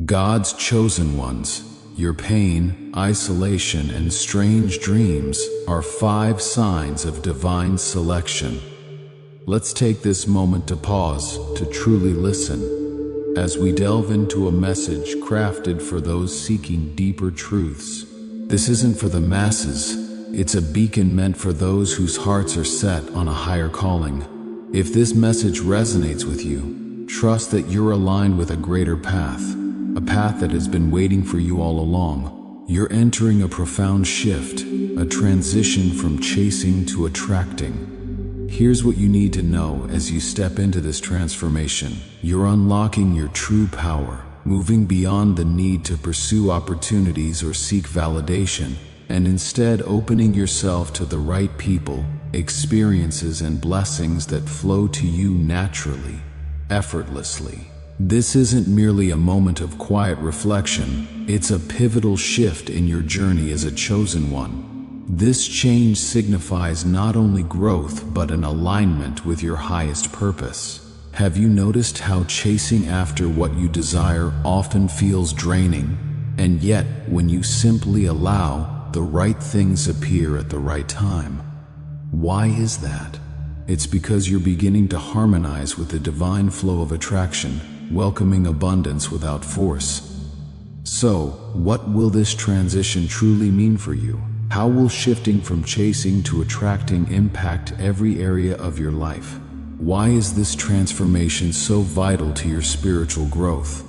God's chosen ones. Your pain, isolation, and strange dreams are 5 signs of divine selection. Let's take this moment to pause, to truly listen, as we delve into a message crafted for those seeking deeper truths. This isn't for the masses, it's a beacon meant for those whose hearts are set on a higher calling. If this message resonates with you, trust that you're aligned with a greater path, a path that has been waiting for you all along. You're entering a profound shift, a transition from chasing to attracting. Here's what you need to know as you step into this transformation. You're unlocking your true power, moving beyond the need to pursue opportunities or seek validation, and instead opening yourself to the right people, experiences, and blessings that flow to you naturally, effortlessly. This isn't merely a moment of quiet reflection, it's a pivotal shift in your journey as a chosen one. This change signifies not only growth but an alignment with your highest purpose. Have you noticed how chasing after what you desire often feels draining, and yet when you simply allow, the right things appear at the right time? Why is that? It's because you're beginning to harmonize with the divine flow of attraction, welcoming abundance without force. So, what will this transition truly mean for you? How will shifting from chasing to attracting impact every area of your life? Why is this transformation so vital to your spiritual growth?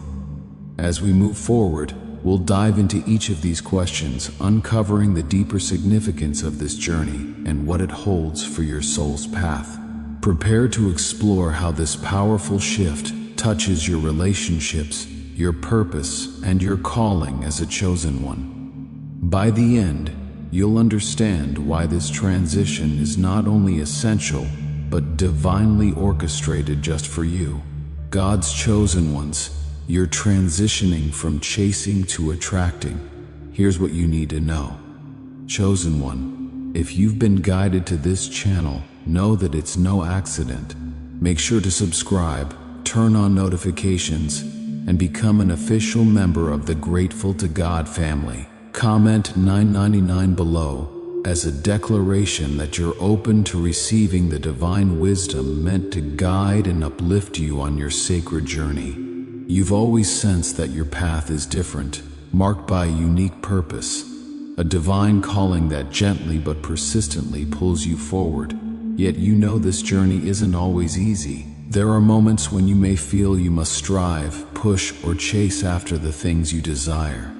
As we move forward, we'll dive into each of these questions, uncovering the deeper significance of this journey and what it holds for your soul's path. Prepare to explore how this powerful shift touches your relationships, your purpose, and your calling as a chosen one. By the end, you'll understand why this transition is not only essential, but divinely orchestrated just for you. God's chosen ones, you're transitioning from chasing to attracting. Here's what you need to know. Chosen one, if you've been guided to this channel, know that it's no accident. Make sure to subscribe, turn on notifications, and become an official member of the Grateful to God family. Comment 999 below as a declaration that you're open to receiving the divine wisdom meant to guide and uplift you on your sacred journey. You've always sensed that your path is different, marked by a unique purpose, a divine calling that gently but persistently pulls you forward. Yet you know this journey isn't always easy. There are moments when you may feel you must strive, push, or chase after the things you desire.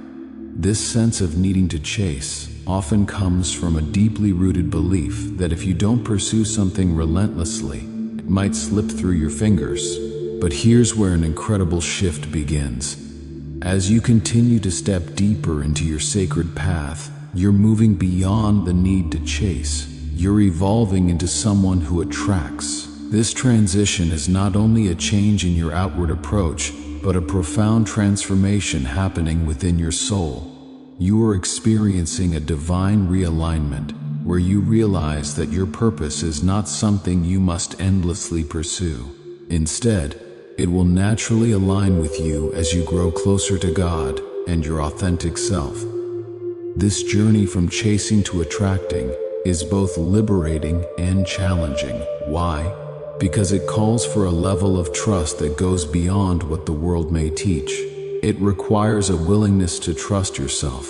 This sense of needing to chase often comes from a deeply rooted belief that if you don't pursue something relentlessly, it might slip through your fingers. But here's where an incredible shift begins. As you continue to step deeper into your sacred path, you're moving beyond the need to chase. You're evolving into someone who attracts. This transition is not only a change in your outward approach, but a profound transformation happening within your soul. You are experiencing a divine realignment, where you realize that your purpose is not something you must endlessly pursue. Instead, it will naturally align with you as you grow closer to God and your authentic self. This journey from chasing to attracting is both liberating and challenging. Why? Because it calls for a level of trust that goes beyond what the world may teach. It requires a willingness to trust yourself,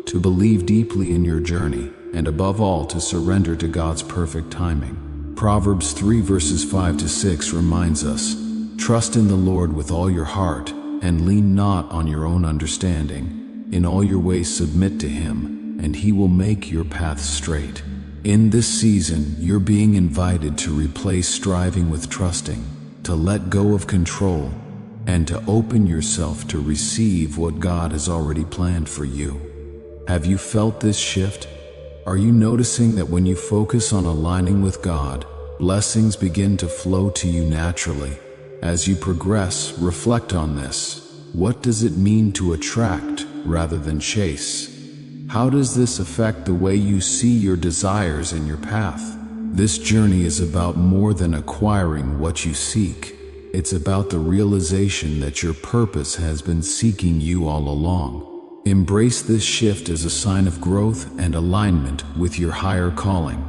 to believe deeply in your journey, and above all, to surrender to God's perfect timing. Proverbs 3 verses 5 to 6 reminds us, "Trust in the Lord with all your heart, and lean not on your own understanding. In all your ways submit to Him, and He will make your path straight." In this season, you're being invited to replace striving with trusting, to let go of control, and to open yourself to receive what God has already planned for you. Have you felt this shift? Are you noticing that when you focus on aligning with God, blessings begin to flow to you naturally? As you progress, reflect on this. What does it mean to attract rather than chase? How does this affect the way you see your desires and your path? This journey is about more than acquiring what you seek. it's about the realization that your purpose has been seeking you all along. Embrace this shift as a sign of growth and alignment with your higher calling.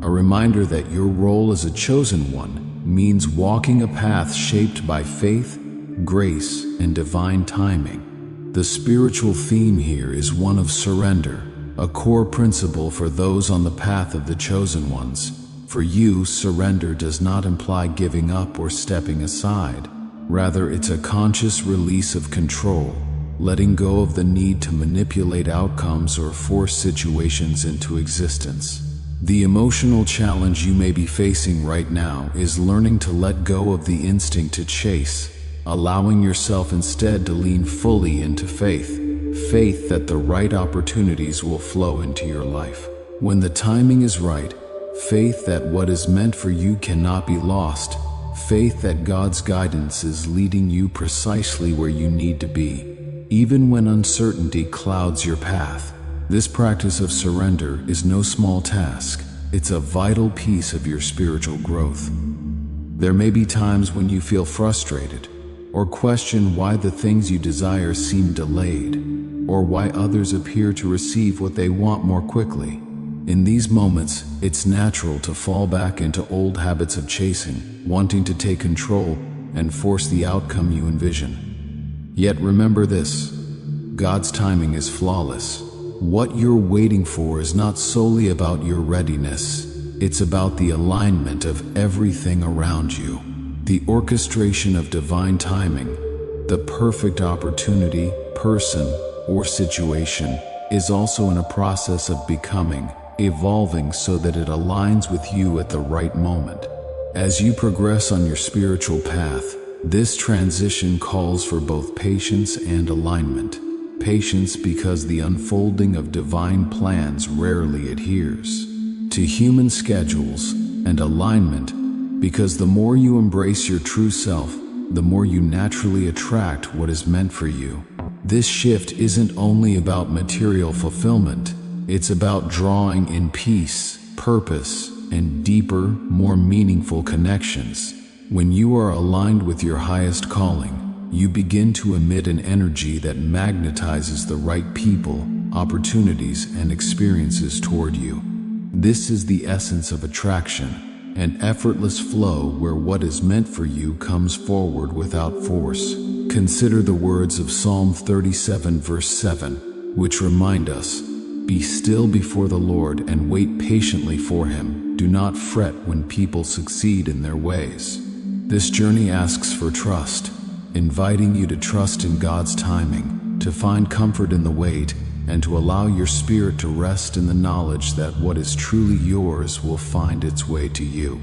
A reminder that your role as a chosen one means walking a path shaped by faith, grace, and divine timing. The spiritual theme here is one of surrender, a core principle for those on the path of the chosen ones. For you, surrender does not imply giving up or stepping aside. Rather, it's a conscious release of control, letting go of the need to manipulate outcomes or force situations into existence. The emotional challenge you may be facing right now is learning to let go of the instinct to chase, allowing yourself instead to lean fully into faith that the right opportunities will flow into your life. When the timing is right, faith that what is meant for you cannot be lost, faith that God's guidance is leading you precisely where you need to be, even when uncertainty clouds your path. This practice of surrender is no small task. It's a vital piece of your spiritual growth. There may be times when you feel frustrated, or question why the things you desire seem delayed, or why others appear to receive what they want more quickly. In these moments, it's natural to fall back into old habits of chasing, wanting to take control and force the outcome you envision. Yet remember this: God's timing is flawless. What you're waiting for is not solely about your readiness. It's about the alignment of everything around you. The orchestration of divine timing, the perfect opportunity, person, or situation, is also in a process of becoming, evolving so that it aligns with you at the right moment. As you progress on your spiritual path, this transition calls for both patience and alignment. Patience because the unfolding of divine plans rarely adheres to human schedules, and alignment because the more you embrace your true self, the more you naturally attract what is meant for you. This shift isn't only about material fulfillment, it's about drawing in peace, purpose, and deeper, more meaningful connections. When you are aligned with your highest calling, you begin to emit an energy that magnetizes the right people, opportunities, and experiences toward you. This is the essence of attraction, an effortless flow where what is meant for you comes forward without force. Consider the words of Psalm 37 verse 7, which remind us, "Be still before the Lord and wait patiently for Him. Do not fret when people succeed in their ways." This journey asks for trust, inviting you to trust in God's timing, to find comfort in the wait, and to allow your spirit to rest in the knowledge that what is truly yours will find its way to you.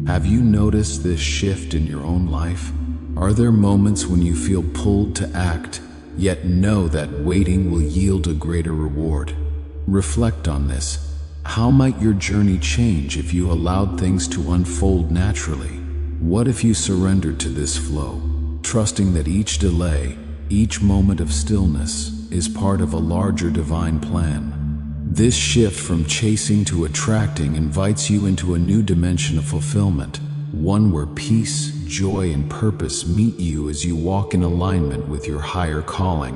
Have you noticed this shift in your own life? Are there moments when you feel pulled to act, yet know that waiting will yield a greater reward? Reflect on this. How might your journey change if you allowed things to unfold naturally? What if you surrendered to this flow, trusting that each delay, each moment of stillness, is part of a larger divine plan? This shift from chasing to attracting invites you into a new dimension of fulfillment, one where peace, joy, and purpose meet you as you walk in alignment with your higher calling.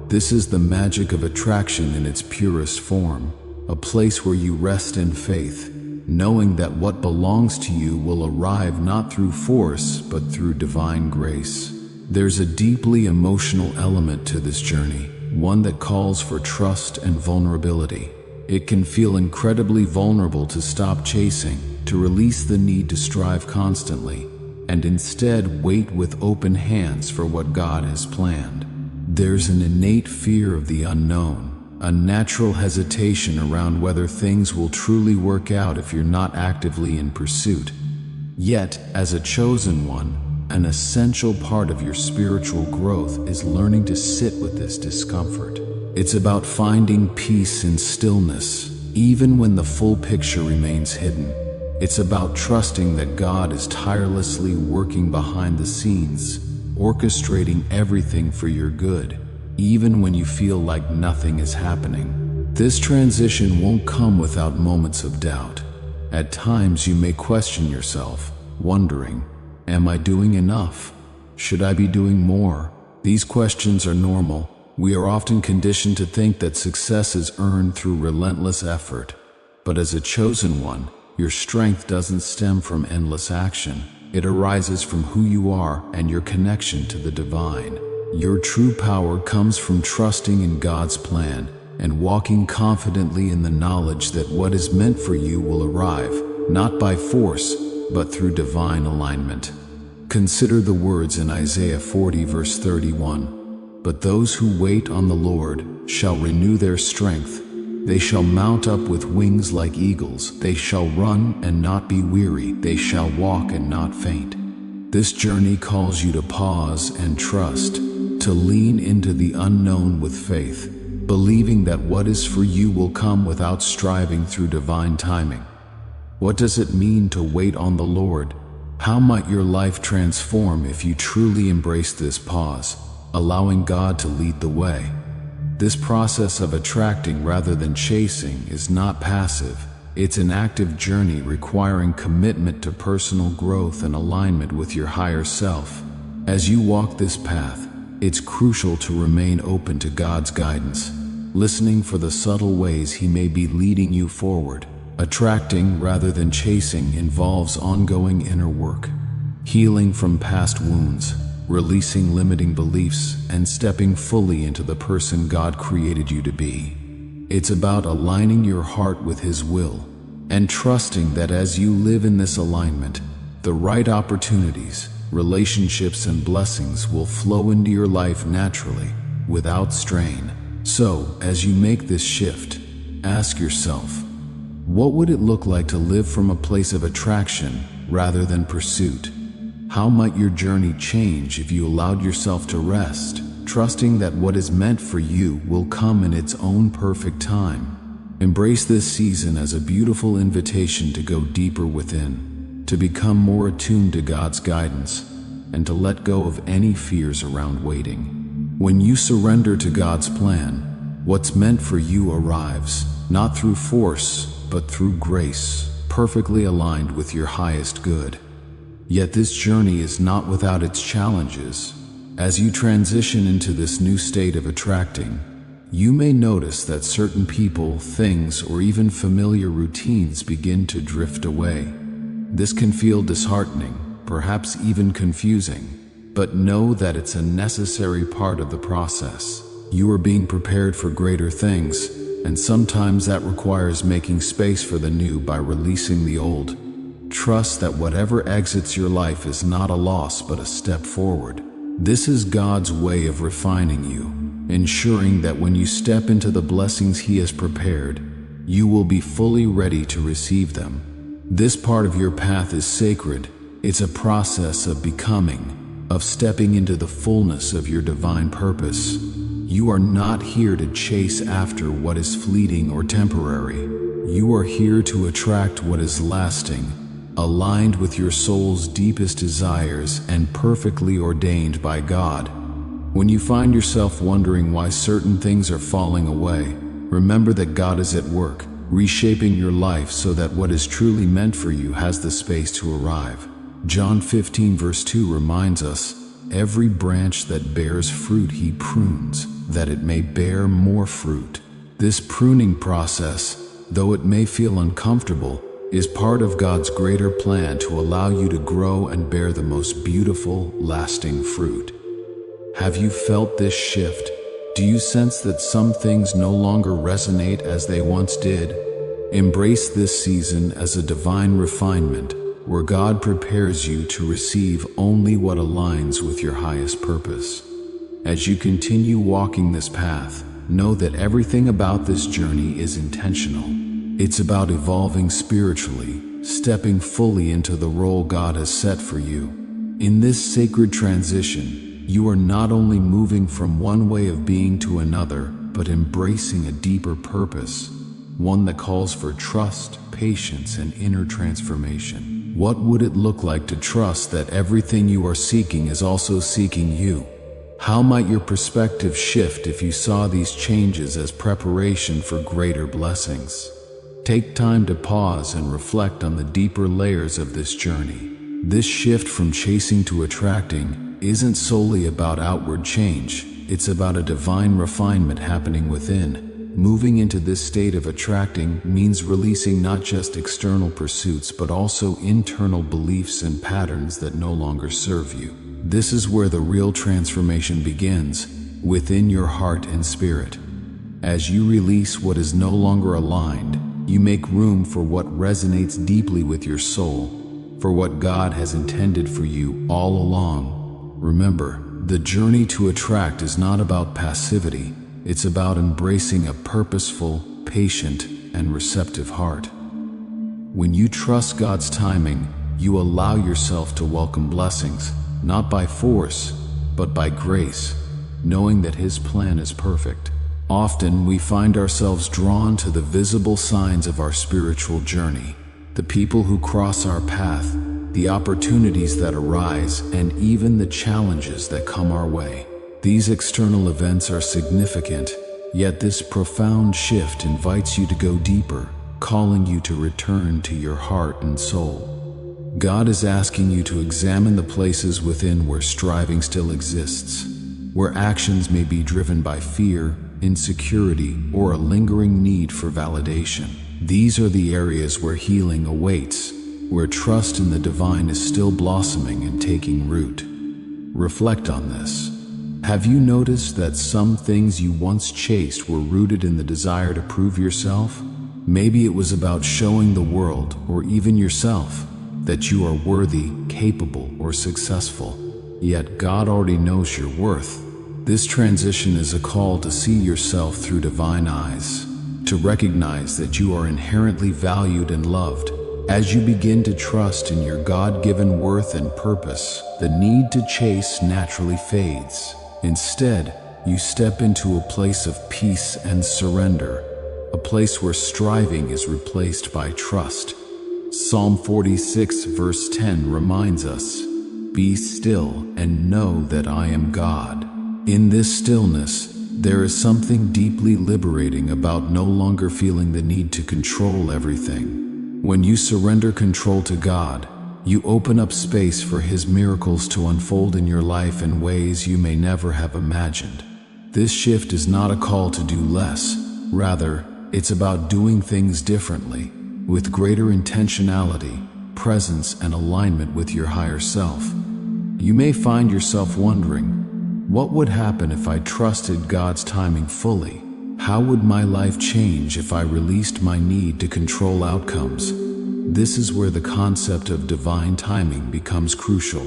This is the magic of attraction in its purest form, a place where you rest in faith, knowing that what belongs to you will arrive not through force but through divine grace. There's a deeply emotional element to this journey, one that calls for trust and vulnerability. It can feel incredibly vulnerable to stop chasing, to release the need to strive constantly, and instead wait with open hands for what God has planned. There's an innate fear of the unknown, a natural hesitation around whether things will truly work out if you're not actively in pursuit. Yet, as a chosen one, an essential part of your spiritual growth is learning to sit with this discomfort. It's about finding peace in stillness, even when the full picture remains hidden. It's about trusting that God is tirelessly working behind the scenes, orchestrating everything for your good, even when you feel like nothing is happening. This transition won't come without moments of doubt. At times you may question yourself, wondering, Am I doing enough? Should I be doing more? These questions are normal. We are often conditioned to think that success is earned through relentless effort. But as a chosen one, your strength doesn't stem from endless action. It arises from who you are and your connection to the divine. Your true power comes from trusting in God's plan and walking confidently in the knowledge that what is meant for you will arrive, not by force, but through divine alignment. Consider the words in Isaiah 40 verse 31. But those who wait on the Lord shall renew their strength. They shall mount up with wings like eagles. They shall run and not be weary. They shall walk and not faint. This journey calls you to pause and trust, to lean into the unknown with faith, believing that what is for you will come without striving through divine timing. What does it mean to wait on the Lord? How might your life transform if you truly embrace this pause, allowing God to lead the way? This process of attracting rather than chasing is not passive. It's an active journey requiring commitment to personal growth and alignment with your higher self. As you walk this path, it's crucial to remain open to God's guidance, listening for the subtle ways He may be leading you forward. Attracting rather than chasing involves ongoing inner work, healing from past wounds, releasing limiting beliefs, and stepping fully into the person God created you to be. It's about aligning your heart with His will and trusting that as you live in this alignment, the right opportunities, relationships, and blessings will flow into your life naturally, without strain. So, as you make this shift, ask yourself, what would it look like to live from a place of attraction rather than pursuit? How might your journey change if you allowed yourself to rest, trusting that what is meant for you will come in its own perfect time? Embrace this season as a beautiful invitation to go deeper within, to become more attuned to God's guidance, and to let go of any fears around waiting. When you surrender to God's plan, what's meant for you arrives, not through force, but through grace, perfectly aligned with your highest good. Yet this journey is not without its challenges. As you transition into this new state of attracting, you may notice that certain people, things, or even familiar routines begin to drift away. This can feel disheartening, perhaps even confusing, but know that it's a necessary part of the process. You are being prepared for greater things, and sometimes that requires making space for the new by releasing the old. Trust that whatever exits your life is not a loss but a step forward. This is God's way of refining you, ensuring that when you step into the blessings He has prepared, you will be fully ready to receive them. This part of your path is sacred. It's a process of becoming, of stepping into the fullness of your divine purpose. You are not here to chase after what is fleeting or temporary. You are here to attract what is lasting, aligned with your soul's deepest desires and perfectly ordained by God. When you find yourself wondering why certain things are falling away, remember that God is at work, reshaping your life so that what is truly meant for you has the space to arrive. John 15 verse 2 reminds us, "Every branch that bears fruit He prunes, that it may bear more fruit." This pruning process, though it may feel uncomfortable, is part of God's greater plan to allow you to grow and bear the most beautiful, lasting fruit. Have you felt this shift? Do you sense that some things no longer resonate as they once did? Embrace this season as a divine refinement, where God prepares you to receive only what aligns with your highest purpose. As you continue walking this path, know that everything about this journey is intentional. It's about evolving spiritually, stepping fully into the role God has set for you. In this sacred transition, you are not only moving from one way of being to another, but embracing a deeper purpose, one that calls for trust, patience, and inner transformation. What would it look like to trust that everything you are seeking is also seeking you? How might your perspective shift if you saw these changes as preparation for greater blessings? Take time to pause and reflect on the deeper layers of this journey. This shift from chasing to attracting isn't solely about outward change, it's about a divine refinement happening within. Moving into this state of attracting means releasing not just external pursuits but also internal beliefs and patterns that no longer serve you. This is where the real transformation begins, within your heart and spirit. As you release what is no longer aligned, you make room for what resonates deeply with your soul, for what God has intended for you all along. Remember, the journey to attract is not about passivity, it's about embracing a purposeful, patient, and receptive heart. When you trust God's timing, you allow yourself to welcome blessings, not by force, but by grace, knowing that His plan is perfect. Often we find ourselves drawn to the visible signs of our spiritual journey, the people who cross our path, the opportunities that arise, and even the challenges that come our way. These external events are significant, yet this profound shift invites you to go deeper, calling you to return to your heart and soul. God is asking you to examine the places within where striving still exists, where actions may be driven by fear, insecurity, or a lingering need for validation. These are the areas where healing awaits, where trust in the divine is still blossoming and taking root. Reflect on this. Have you noticed that some things you once chased were rooted in the desire to prove yourself? Maybe it was about showing the world, or even yourself, that you are worthy, capable, or successful. Yet God already knows your worth. This transition is a call to see yourself through divine eyes, to recognize that you are inherently valued and loved. As you begin to trust in your God-given worth and purpose, the need to chase naturally fades. Instead, you step into a place of peace and surrender, a place where striving is replaced by trust. Psalm 46 verse 10 reminds us, "Be still and know that I am God." In this stillness, there is something deeply liberating about no longer feeling the need to control everything. When you surrender control to God, you open up space for His miracles to unfold in your life in ways you may never have imagined. This shift is not a call to do less. Rather, it's about doing things differently, with greater intentionality, presence, and alignment with your higher self. You may find yourself wondering, what would happen if I trusted God's timing fully? How would my life change if I released my need to control outcomes? This is where the concept of divine timing becomes crucial.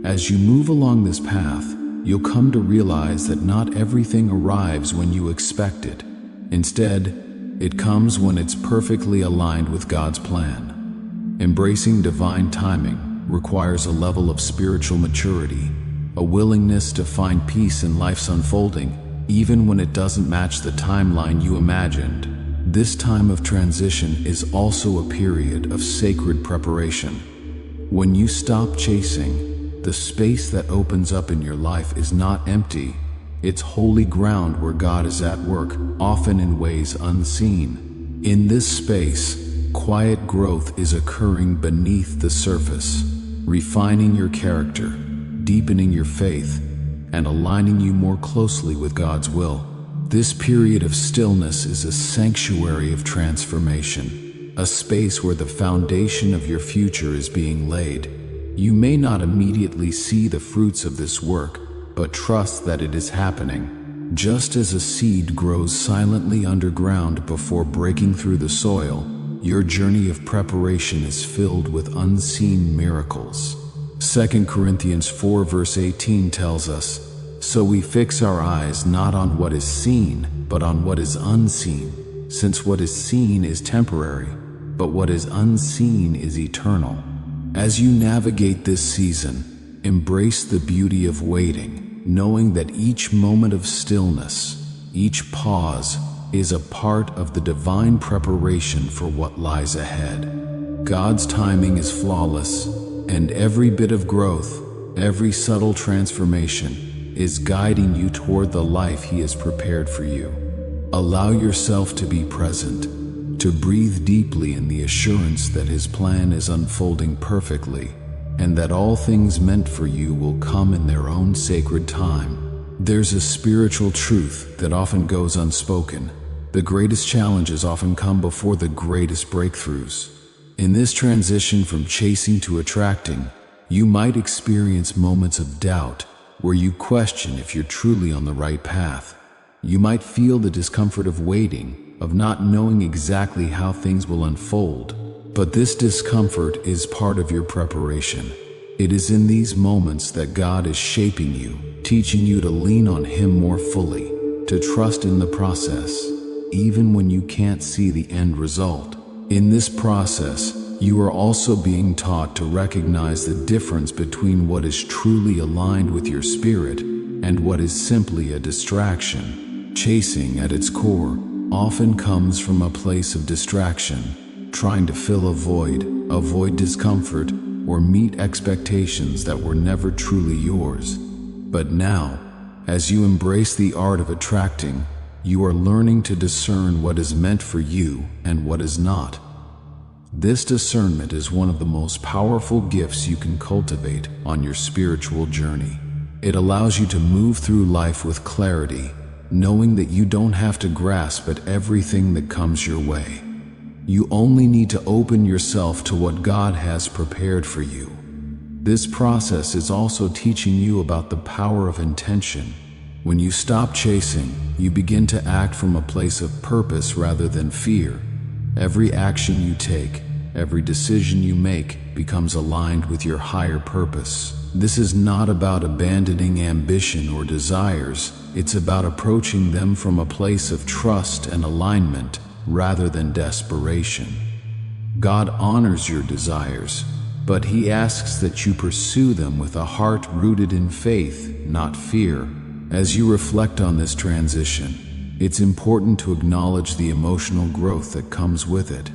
As you move along this path, you'll come to realize that not everything arrives when you expect it. Instead, it comes when it's perfectly aligned with God's plan. Embracing divine timing requires a level of spiritual maturity, a willingness to find peace in life's unfolding, even when it doesn't match the timeline you imagined. This time of transition is also a period of sacred preparation. When you stop chasing, the space that opens up in your life is not empty. It's holy ground where God is at work, often in ways unseen. In this space, quiet growth is occurring beneath the surface, refining your character, deepening your faith, and aligning you more closely with God's will. This period of stillness is a sanctuary of transformation, a space where the foundation of your future is being laid. You may not immediately see the fruits of this work, but trust that it is happening. Just as a seed grows silently underground before breaking through the soil, your journey of preparation is filled with unseen miracles. 2 Corinthians 4 verse 18 tells us, "So we fix our eyes not on what is seen, but on what is unseen, since what is seen is temporary, but what is unseen is eternal." As you navigate this season, embrace the beauty of waiting, knowing that each moment of stillness, each pause, is a part of the divine preparation for what lies ahead. God's timing is flawless, and every bit of growth, every subtle transformation, is guiding you toward the life He has prepared for you. Allow yourself to be present, to breathe deeply in the assurance that His plan is unfolding perfectly. and that all things meant for you will come in their own sacred time. There's a spiritual truth that often goes unspoken. The greatest challenges often come before the greatest breakthroughs. In this transition from chasing to attracting, you might experience moments of doubt where you question if you're truly on the right path. You might feel the discomfort of waiting, of not knowing exactly how things will unfold. But this discomfort is part of your preparation. It is in these moments that God is shaping you, teaching you to lean on Him more fully, to trust in the process, even when you can't see the end result. In this process, you are also being taught to recognize the difference between what is truly aligned with your spirit and what is simply a distraction. Chasing, at its core, often comes from a place of distraction, trying to fill a void, avoid discomfort, or meet expectations that were never truly yours. But now, as you embrace the art of attracting, you are learning to discern what is meant for you and what is not. This discernment is one of the most powerful gifts you can cultivate on your spiritual journey. It allows you to move through life with clarity, knowing that you don't have to grasp at everything that comes your way. You only need to open yourself to what God has prepared for you. This process is also teaching you about the power of intention. When you stop chasing, you begin to act from a place of purpose rather than fear. Every action you take, every decision you make becomes aligned with your higher purpose. This is not about abandoning ambition or desires. It's about approaching them from a place of trust and alignment rather than desperation. God honors your desires, but He asks that you pursue them with a heart rooted in faith, not fear. As you reflect on this transition, it's important to acknowledge the emotional growth that comes with it.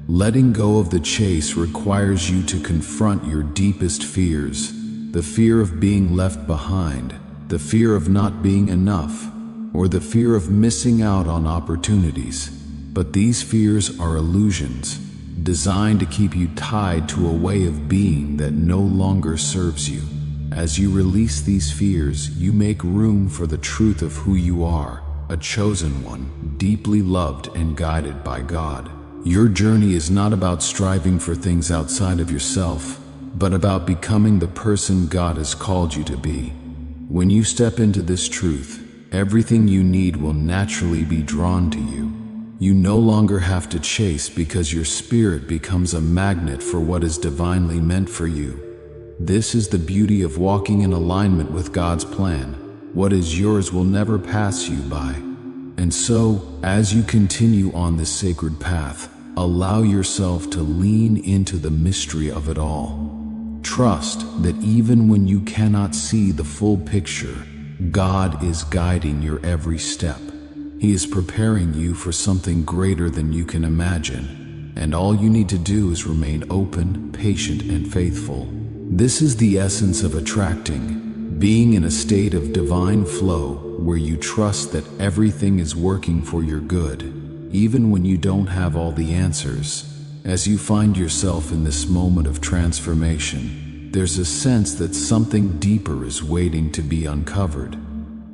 Letting go of the chase requires you to confront your deepest fears, the fear of being left behind, the fear of not being enough, or the fear of missing out on opportunities. But these fears are illusions, designed to keep you tied to a way of being that no longer serves you. As you release these fears, you make room for the truth of who you are, a chosen one, deeply loved and guided by God. Your journey is not about striving for things outside of yourself, but about becoming the person God has called you to be. When you step into this truth, everything you need will naturally be drawn to you. You no longer have to chase because your spirit becomes a magnet for what is divinely meant for you. This is the beauty of walking in alignment with God's plan. What is yours will never pass you by. And so, as you continue on this sacred path, allow yourself to lean into the mystery of it all. Trust that even when you cannot see the full picture, God is guiding your every step. He is preparing you for something greater than you can imagine, and all you need to do is remain open, patient, and faithful. This is the essence of attracting, being in a state of divine flow where you trust that everything is working for your good, even when you don't have all the answers. As you find yourself in this moment of transformation, there's a sense that something deeper is waiting to be uncovered.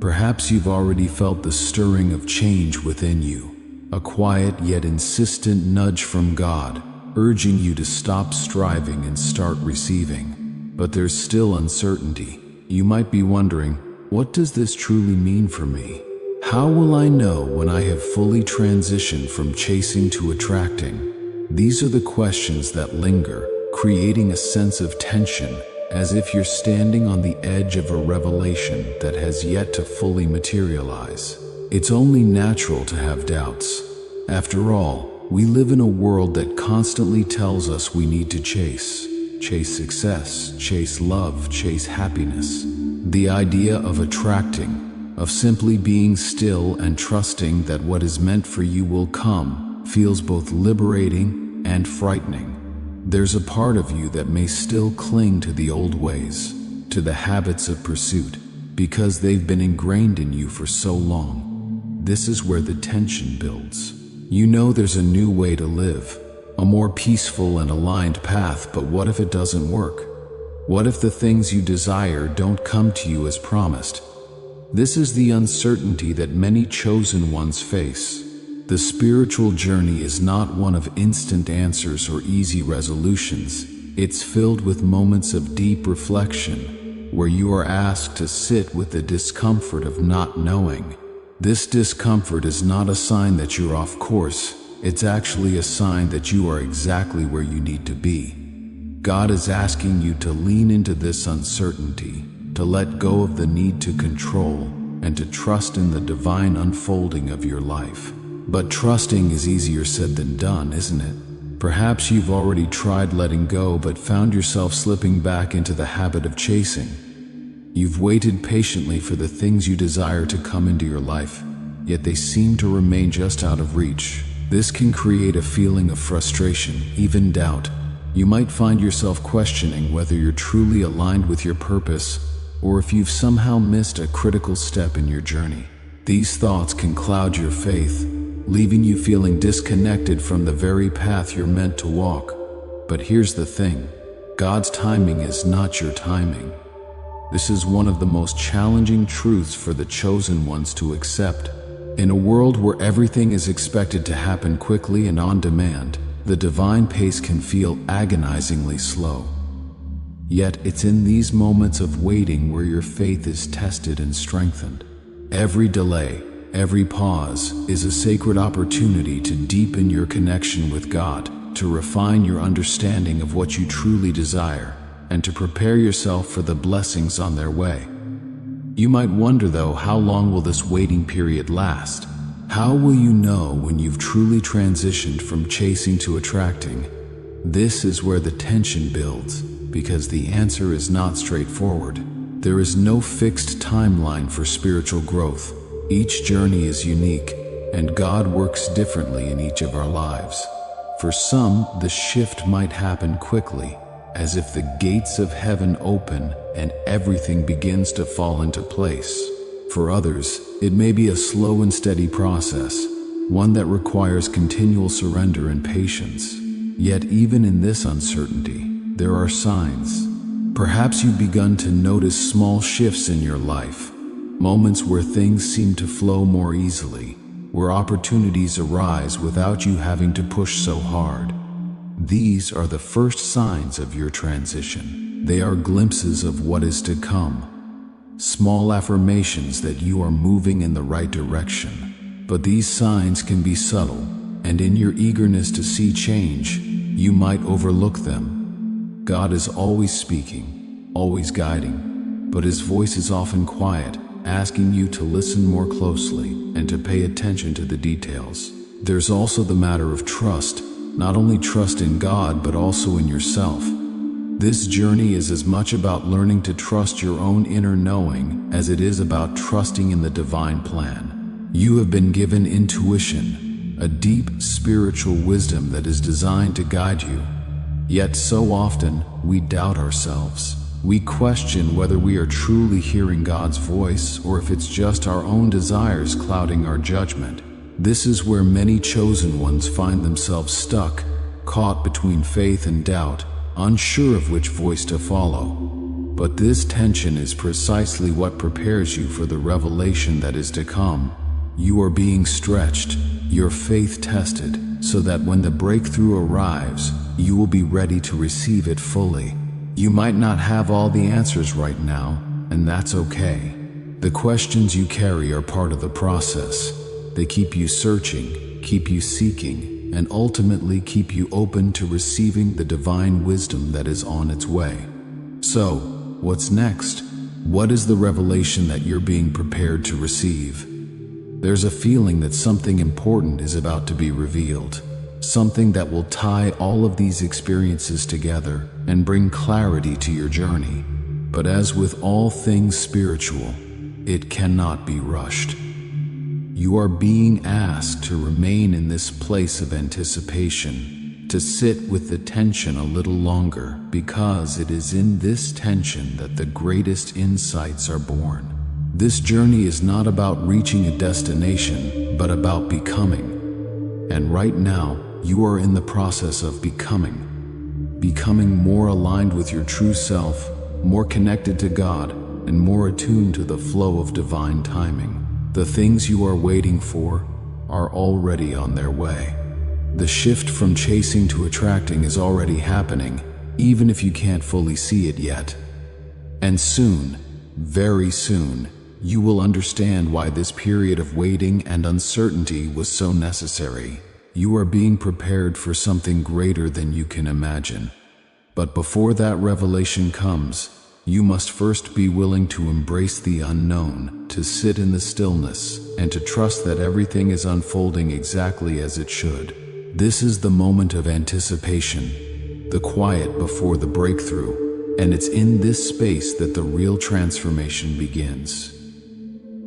Perhaps you've already felt the stirring of change within you, a quiet yet insistent nudge from God, urging you to stop striving and start receiving. But there's still uncertainty. You might be wondering, what does this truly mean for me? How will I know when I have fully transitioned from chasing to attracting? These are the questions that linger, creating a sense of tension, as if you're standing on the edge of a revelation that has yet to fully materialize. It's only natural to have doubts. After all, we live in a world that constantly tells us we need to chase success, chase love, chase happiness. The idea of attracting, of simply being still and trusting that what is meant for you will come, feels both liberating and frightening. There's a part of you that may still cling to the old ways, to the habits of pursuit, because they've been ingrained in you for so long. This is where the tension builds. You know there's a new way to live, a more peaceful and aligned path, but what if it doesn't work? What if the things you desire don't come to you as promised? This is the uncertainty that many chosen ones face. The spiritual journey is not one of instant answers or easy resolutions. It's filled with moments of deep reflection, where you are asked to sit with the discomfort of not knowing. This discomfort is not a sign that you're off course. It's actually a sign that you are exactly where you need to be. God is asking you to lean into this uncertainty, to let go of the need to control, and to trust in the divine unfolding of your life. But trusting is easier said than done, isn't it? Perhaps you've already tried letting go but found yourself slipping back into the habit of chasing. You've waited patiently for the things you desire to come into your life, yet they seem to remain just out of reach. This can create a feeling of frustration, even doubt. You might find yourself questioning whether you're truly aligned with your purpose, or if you've somehow missed a critical step in your journey. These thoughts can cloud your faith, leaving you feeling disconnected from the very path you're meant to walk. But here's the thing: God's timing is not your timing. This is one of the most challenging truths for the chosen ones to accept. In a world where everything is expected to happen quickly and on demand, the divine pace can feel agonizingly slow. Yet it's in these moments of waiting where your faith is tested and strengthened. Every delay, every pause is a sacred opportunity to deepen your connection with God, to refine your understanding of what you truly desire, and to prepare yourself for the blessings on their way. You might wonder though, how long will this waiting period last? How will you know when you've truly transitioned from chasing to attracting? This is where the tension builds, because the answer is not straightforward. There is no fixed timeline for spiritual growth. Each journey is unique, and God works differently in each of our lives. For some, the shift might happen quickly, as if the gates of heaven open and everything begins to fall into place. For others, it may be a slow and steady process, one that requires continual surrender and patience. Yet even in this uncertainty, there are signs. Perhaps you've begun to notice small shifts in your life, moments where things seem to flow more easily, where opportunities arise without you having to push so hard. These are the first signs of your transition. They are glimpses of what is to come. Small affirmations that you are moving in the right direction. But these signs can be subtle, and in your eagerness to see change, you might overlook them. God is always speaking, always guiding, but His voice is often quiet, asking you to listen more closely and to pay attention to the details. There's also the matter of trust, not only trust in God but also in yourself. This journey is as much about learning to trust your own inner knowing as it is about trusting in the divine plan. You have been given intuition, a deep spiritual wisdom that is designed to guide you. Yet so often, we doubt ourselves. We question whether we are truly hearing God's voice or if it's just our own desires clouding our judgment. This is where many chosen ones find themselves stuck, caught between faith and doubt, unsure of which voice to follow. But this tension is precisely what prepares you for the revelation that is to come. You are being stretched, your faith tested, so that when the breakthrough arrives, you will be ready to receive it fully. You might not have all the answers right now, and that's okay. The questions you carry are part of the process. They keep you searching, keep you seeking, and ultimately keep you open to receiving the divine wisdom that is on its way. So, what's next? What is the revelation that you're being prepared to receive? There's a feeling that something important is about to be revealed, something that will tie all of these experiences together and bring clarity to your journey. But as with all things spiritual, it cannot be rushed. You are being asked to remain in this place of anticipation, to sit with the tension a little longer, because it is in this tension that the greatest insights are born. This journey is not about reaching a destination, but about becoming. And right now, you are in the process of becoming more aligned with your true self, more connected to God, and more attuned to the flow of divine timing. The things you are waiting for are already on their way. The shift from chasing to attracting is already happening, even if you can't fully see it yet. And soon, very soon, you will understand why this period of waiting and uncertainty was so necessary. You are being prepared for something greater than you can imagine. But before that revelation comes, you must first be willing to embrace the unknown, to sit in the stillness, and to trust that everything is unfolding exactly as it should. This is the moment of anticipation, the quiet before the breakthrough, and it's in this space that the real transformation begins.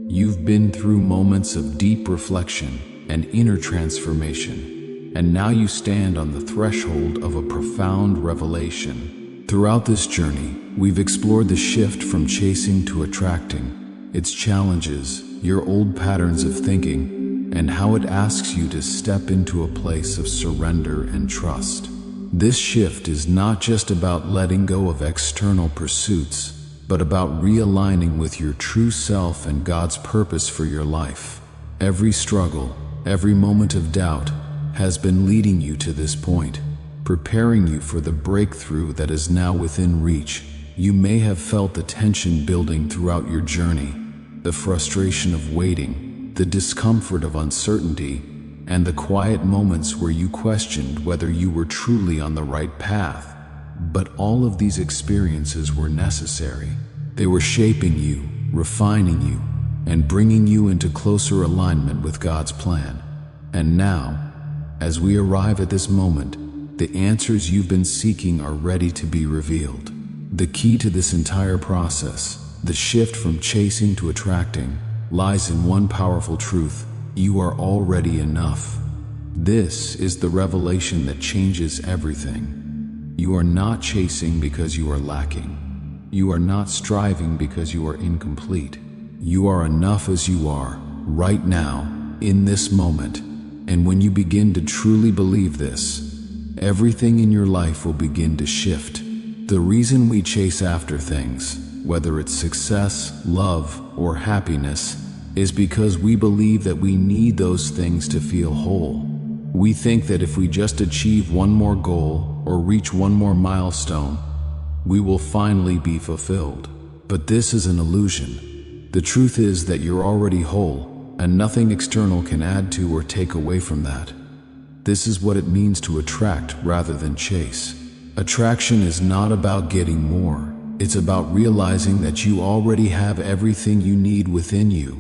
You've been through moments of deep reflection and inner transformation, and now you stand on the threshold of a profound revelation. Throughout this journey, we've explored the shift from chasing to attracting, its challenges, your old patterns of thinking, and how it asks you to step into a place of surrender and trust. This shift is not just about letting go of external pursuits, but about realigning with your true self and God's purpose for your life. Every struggle, every moment of doubt, has been leading you to this point, preparing you for the breakthrough that is now within reach. You may have felt the tension building throughout your journey, the frustration of waiting, the discomfort of uncertainty, and the quiet moments where you questioned whether you were truly on the right path. But all of these experiences were necessary. They were shaping you, refining you, and bringing you into closer alignment with God's plan. And now, as we arrive at this moment, the answers you've been seeking are ready to be revealed. The key to this entire process, the shift from chasing to attracting, lies in one powerful truth: you are already enough. This is the revelation that changes everything. You are not chasing because you are lacking. You are not striving because you are incomplete. You are enough as you are, right now, in this moment. And when you begin to truly believe this, everything in your life will begin to shift. The reason we chase after things, whether it's success, love, or happiness, is because we believe that we need those things to feel whole. We think that if we just achieve one more goal or reach one more milestone, we will finally be fulfilled. But this is an illusion. The truth is that you're already whole, and nothing external can add to or take away from that. This is what it means to attract rather than chase. Attraction is not about getting more. It's about realizing that you already have everything you need within you.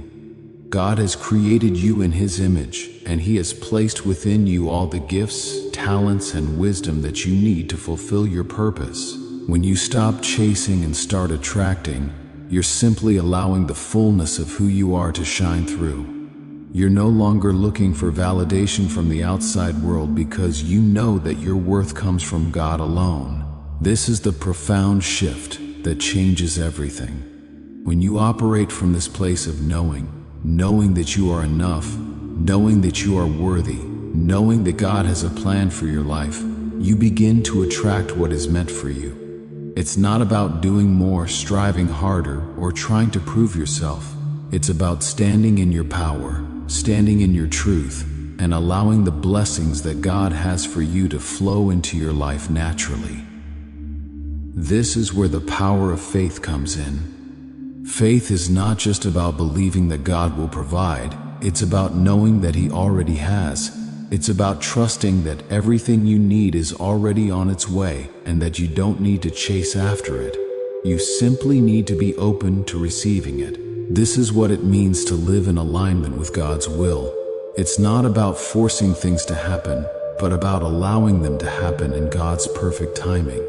God has created you in His image, and He has placed within you all the gifts, talents, and wisdom that you need to fulfill your purpose. When you stop chasing and start attracting, you're simply allowing the fullness of who you are to shine through. You're no longer looking for validation from the outside world because you know that your worth comes from God alone. This is the profound shift that changes everything. When you operate from this place of knowing that you are enough, knowing that you are worthy, knowing that God has a plan for your life, you begin to attract what is meant for you. It's not about doing more, striving harder, or trying to prove yourself. It's about standing in your power, standing in your truth, and allowing the blessings that God has for you to flow into your life naturally. This is where the power of faith comes in. Faith is not just about believing that God will provide, it's about knowing that He already has. It's about trusting that everything you need is already on its way and that you don't need to chase after it. You simply need to be open to receiving it. This is what it means to live in alignment with God's will. It's not about forcing things to happen, but about allowing them to happen in God's perfect timing.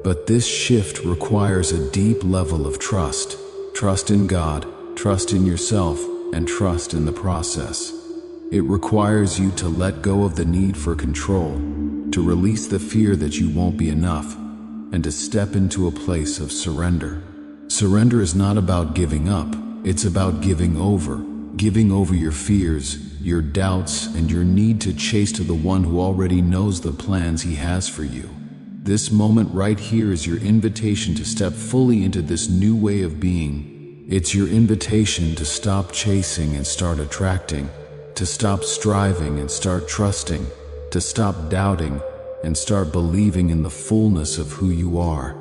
But this shift requires a deep level of trust. Trust in God, trust in yourself, and trust in the process. It requires you to let go of the need for control, to release the fear that you won't be enough, and to step into a place of surrender. Surrender is not about giving up, it's about giving over your fears, your doubts, and your need to chase to the one who already knows the plans He has for you. This moment right here is your invitation to step fully into this new way of being. It's your invitation to stop chasing and start attracting, to stop striving and start trusting, to stop doubting and start believing in the fullness of who you are.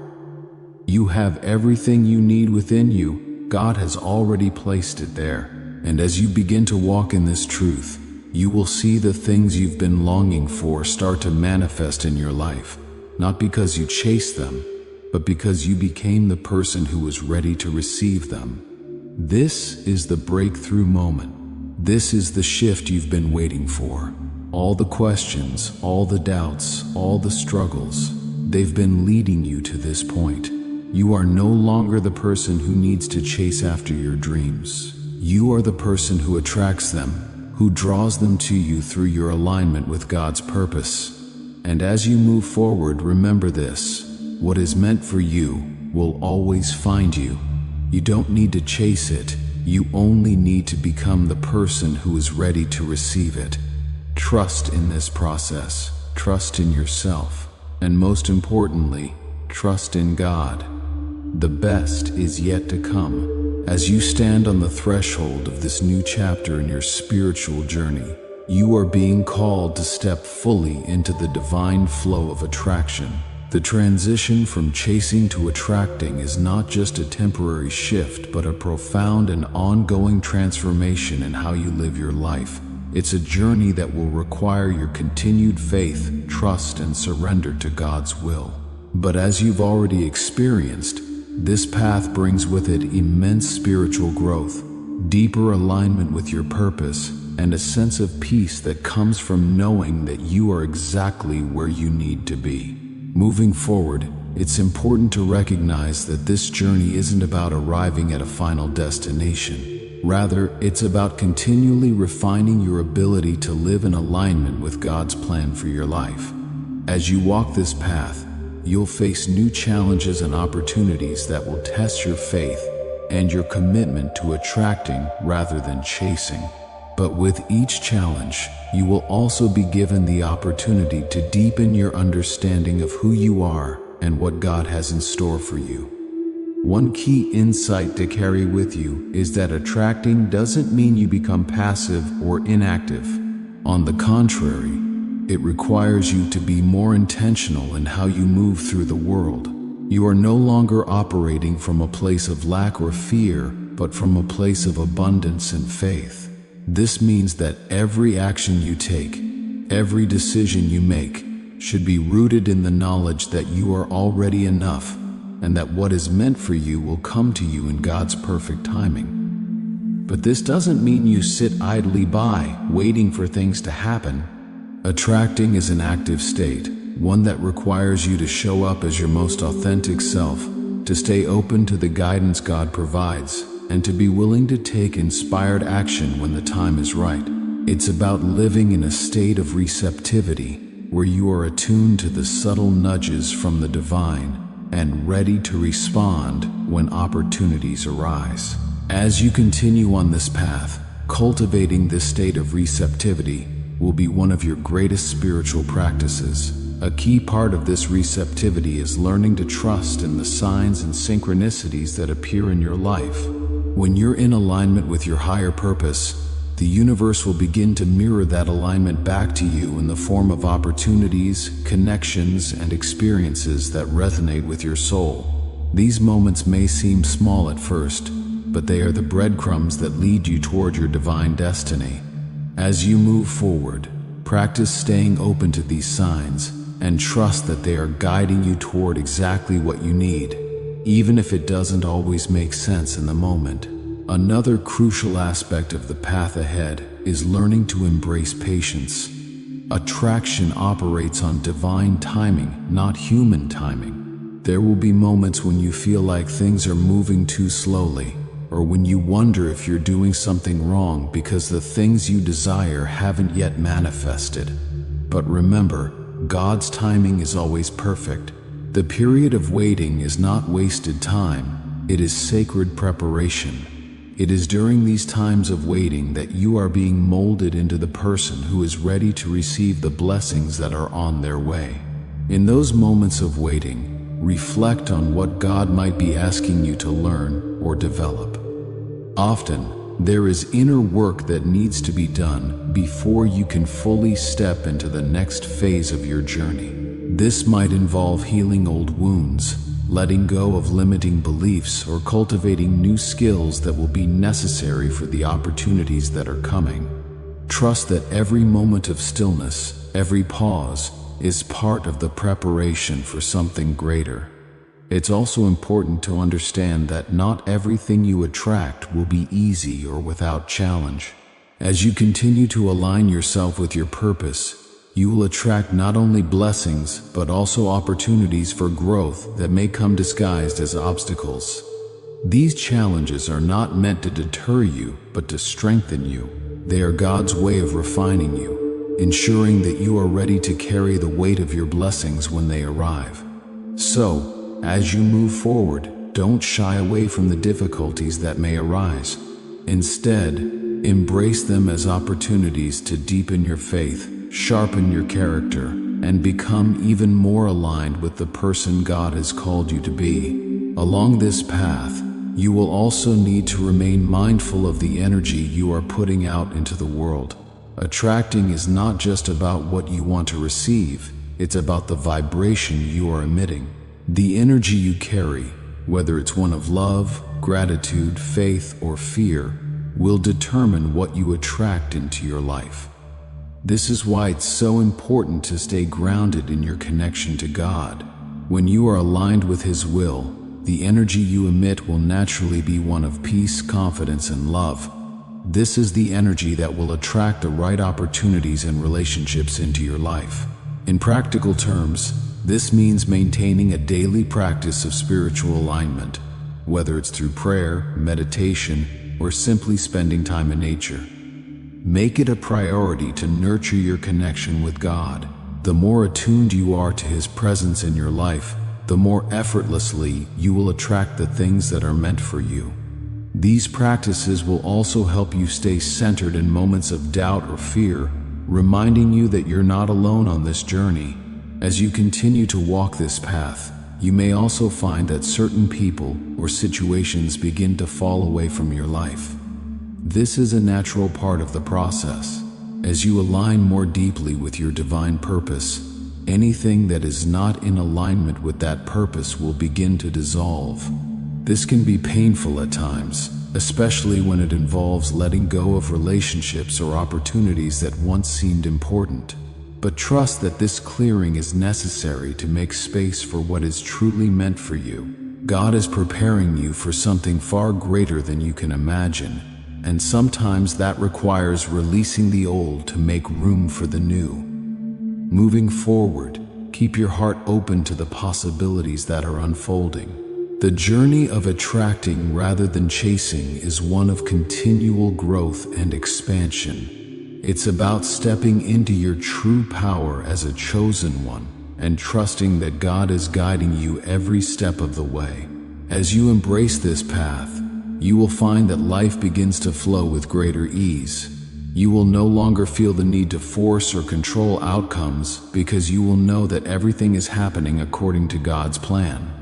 You have everything you need within you. God has already placed it there. And as you begin to walk in this truth, you will see the things you've been longing for start to manifest in your life, not because you chased them, but because you became the person who was ready to receive them. This is the breakthrough moment. This is the shift you've been waiting for. All the questions, all the doubts, all the struggles, they've been leading you to this point. You are no longer the person who needs to chase after your dreams. You are the person who attracts them, who draws them to you through your alignment with God's purpose. And as you move forward, remember this: what is meant for you will always find you. You don't need to chase it. You only need to become the person who is ready to receive it. Trust in this process. Trust in yourself. And most importantly, trust in God. The best is yet to come. As you stand on the threshold of this new chapter in your spiritual journey, you are being called to step fully into the divine flow of attraction. The transition from chasing to attracting is not just a temporary shift, but a profound and ongoing transformation in how you live your life. It's a journey that will require your continued faith, trust, and surrender to God's will. But as you've already experienced, this path brings with it immense spiritual growth, deeper alignment with your purpose, and a sense of peace that comes from knowing that you are exactly where you need to be. Moving forward, it's important to recognize that this journey isn't about arriving at a final destination. Rather, it's about continually refining your ability to live in alignment with God's plan for your life. As you walk this path, you'll face new challenges and opportunities that will test your faith and your commitment to attracting rather than chasing. But with each challenge, you will also be given the opportunity to deepen your understanding of who you are and what God has in store for you. One key insight to carry with you is that attracting doesn't mean you become passive or inactive. On the contrary, it requires you to be more intentional in how you move through the world. You are no longer operating from a place of lack or fear, but from a place of abundance and faith. This means that every action you take, every decision you make, should be rooted in the knowledge that you are already enough, and that what is meant for you will come to you in God's perfect timing. But this doesn't mean you sit idly by, waiting for things to happen. Attracting is an active state, one that requires you to show up as your most authentic self, to stay open to the guidance God provides, and to be willing to take inspired action when the time is right. It's about living in a state of receptivity, where you are attuned to the subtle nudges from the divine and ready to respond when opportunities arise. As you continue on this path, cultivating this state of receptivity will be one of your greatest spiritual practices. A key part of this receptivity is learning to trust in the signs and synchronicities that appear in your life. When you're in alignment with your higher purpose, the universe will begin to mirror that alignment back to you in the form of opportunities, connections, and experiences that resonate with your soul. These moments may seem small at first, but they are the breadcrumbs that lead you toward your divine destiny. As you move forward, practice staying open to these signs and trust that they are guiding you toward exactly what you need, even if it doesn't always make sense in the moment. Another crucial aspect of the path ahead is learning to embrace patience. Attraction operates on divine timing, not human timing. There will be moments when you feel like things are moving too slowly, or when you wonder if you're doing something wrong because the things you desire haven't yet manifested. But remember, God's timing is always perfect. The period of waiting is not wasted time, it is sacred preparation. It is during these times of waiting that you are being molded into the person who is ready to receive the blessings that are on their way. In those moments of waiting, reflect on what God might be asking you to learn or develop. Often, there is inner work that needs to be done before you can fully step into the next phase of your journey. This might involve healing old wounds, letting go of limiting beliefs, or cultivating new skills that will be necessary for the opportunities that are coming. Trust that every moment of stillness, every pause, is part of the preparation for something greater. It's also important to understand that not everything you attract will be easy or without challenge. As you continue to align yourself with your purpose, you will attract not only blessings but also opportunities for growth that may come disguised as obstacles. These challenges are not meant to deter you but to strengthen you. They are God's way of refining you, ensuring that you are ready to carry the weight of your blessings when they arrive. So, as you move forward, don't shy away from the difficulties that may arise. Instead, embrace them as opportunities to deepen your faith, sharpen your character, and become even more aligned with the person God has called you to be. Along this path, you will also need to remain mindful of the energy you are putting out into the world. Attracting is not just about what you want to receive, it's about the vibration you are emitting. The energy you carry, whether it's one of love, gratitude, faith, or fear, will determine what you attract into your life. This is why it's so important to stay grounded in your connection to God. When you are aligned with His will, the energy you emit will naturally be one of peace, confidence, and love. This is the energy that will attract the right opportunities and relationships into your life. In practical terms, this means maintaining a daily practice of spiritual alignment, whether it's through prayer, meditation, or simply spending time in nature. Make it a priority to nurture your connection with God. The more attuned you are to His presence in your life, the more effortlessly you will attract the things that are meant for you. These practices will also help you stay centered in moments of doubt or fear, reminding you that you're not alone on this journey. As you continue to walk this path, you may also find that certain people or situations begin to fall away from your life. This is a natural part of the process. As you align more deeply with your divine purpose, anything that is not in alignment with that purpose will begin to dissolve. This can be painful at times, especially when it involves letting go of relationships or opportunities that once seemed important. But trust that this clearing is necessary to make space for what is truly meant for you. God is preparing you for something far greater than you can imagine, and sometimes that requires releasing the old to make room for the new. Moving forward, keep your heart open to the possibilities that are unfolding. The journey of attracting rather than chasing is one of continual growth and expansion. It's about stepping into your true power as a chosen one and trusting that God is guiding you every step of the way. As you embrace this path, you will find that life begins to flow with greater ease. You will no longer feel the need to force or control outcomes because you will know that everything is happening according to God's plan.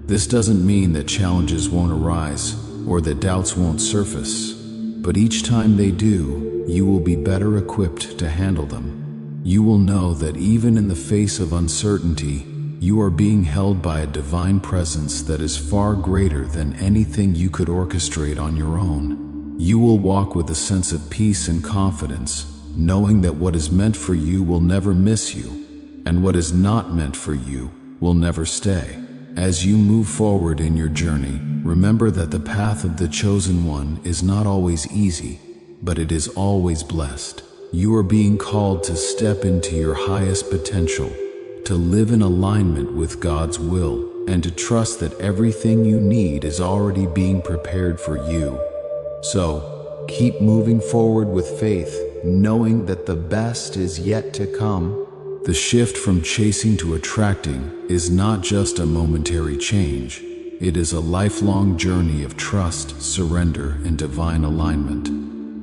This doesn't mean that challenges won't arise or that doubts won't surface, but each time they do, you will be better equipped to handle them. You will know that even in the face of uncertainty, you are being held by a divine presence that is far greater than anything you could orchestrate on your own. You will walk with a sense of peace and confidence, knowing that what is meant for you will never miss you, and what is not meant for you will never stay. As you move forward in your journey, remember that the path of the chosen one is not always easy, but it is always blessed. You are being called to step into your highest potential, to live in alignment with God's will, and to trust that everything you need is already being prepared for you. So, keep moving forward with faith, knowing that the best is yet to come. The shift from chasing to attracting is not just a momentary change. It is a lifelong journey of trust, surrender, and divine alignment.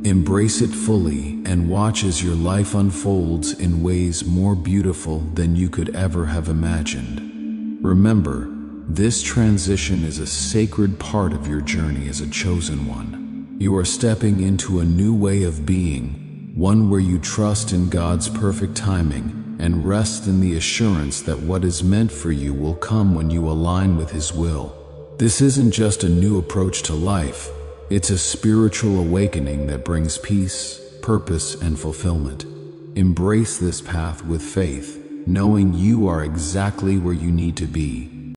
Embrace it fully and watch as your life unfolds in ways more beautiful than you could ever have imagined. Remember, this transition is a sacred part of your journey as a chosen one. You are stepping into a new way of being, one where you trust in God's perfect timing and rest in the assurance that what is meant for you will come when you align with His will. This isn't just a new approach to life, it's a spiritual awakening that brings peace, purpose, and fulfillment. Embrace this path with faith, knowing you are exactly where you need to be,